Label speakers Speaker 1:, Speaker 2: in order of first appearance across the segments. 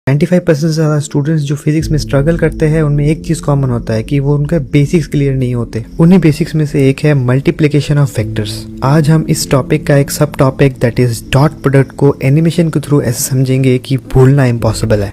Speaker 1: 95% से ज़्यादा स्टूडेंट्स जो फिजिक्स में स्ट्रगल करते हैं उनमें एक चीज़ कॉमन होता है कि वो उनका बेसिक्स क्लियर नहीं होते। उन्हीं बेसिक्स में से एक है मल्टीप्लिकेशन ऑफ वेक्टर्स। आज हम इस टॉपिक का एक सब topic that is dot product को एनिमेशन के थ्रू ऐसे समझेंगे कि भूलना इम्पॉसिबल है।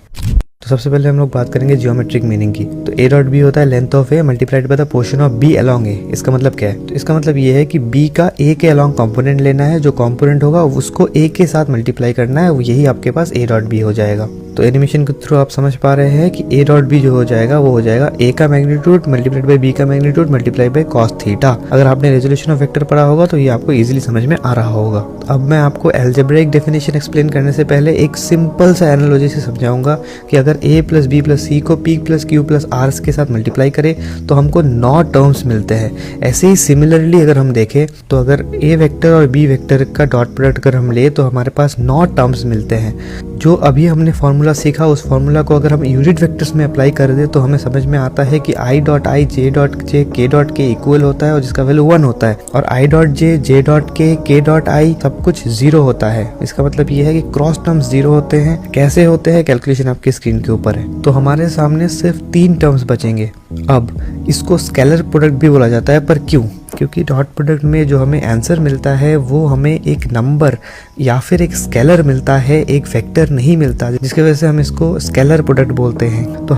Speaker 1: तो सबसे पहले हम लोग बात करेंगे जियोमेट्रिक मीनिंग की। तो ए डॉट बी होता है length of A multiplied by the portion of B along A. इसका मतलब क्या है? तो इसका मतलब ये है कि बी का ए के अलोंग कंपोनेंट लेना है, जो कंपोनेंट होगा उसको ए के साथ मल्टीप्लाई करना है, यही आपके पास ए डॉट बी हो जाएगा। तो एनिमेशन के थ्रू आप समझ पा रहे हैं कि ए डॉट बी जो हो जाएगा वो हो जाएगा ए का मैग्नीट्यूड मल्टीप्लाइड बाय बी का magnitude multiplied by cos theta. अगर आपने रेजोल्यूशन ऑफ वेक्टर पढ़ा होगा तो ये आपको इजीली समझ में आ रहा होगा। तो अब मैं आपको अलजेब्रिक डेफिनेशन एक्सप्लेन करने से पहले एक सिंपल सा एनालॉजी से समझाऊंगा कि अगर a plus B plus C को p plus Q plus R के साथ मल्टीप्लाई करें तो हमको 9 टर्म्स मिलते हैं। ऐसे ही सिमिलरली अगर हम देखें तो अगर a वेक्टर और b वेक्टर का डॉट प्रोडक्ट अगर हम ले तो हमारे पास 9 टर्म्स मिलते हैं। जो अभी हमने फॉर्मूला सीखा उस फॉर्मूला को अगर हम यूनिट वेक्टर्स में अप्लाई कर दें तो हमें समझ में आता है कि i dot i j dot j k dot k equal होता है और जिसका वैल्यू 1 होता है, और i dot j j dot k k dot i सब कुछ 0 होता है। इसका मतलब ये है कि क्रॉस टर्म्स 0 होते हैं। कैसे होते हैं? कैलकुलेशन आपकी स्क्रीन के ऊपर है। तो हमारे सामने सिर्फ 3 टर्म्स बचेंगे। अब इसको स्केलर प्रोडक्ट भी बोला जाता है, पर क्यों? क्योंकि डॉट प्रोडक्ट में जो हमें आंसर मिलता है वो हमें एक नंबर या फिर एक स्केलर मिलता है, एक वेक्टर नहीं मिलता, जिसकी वजह से हम इसको स्केलर प्रोडक्ट बोलते हैं। तो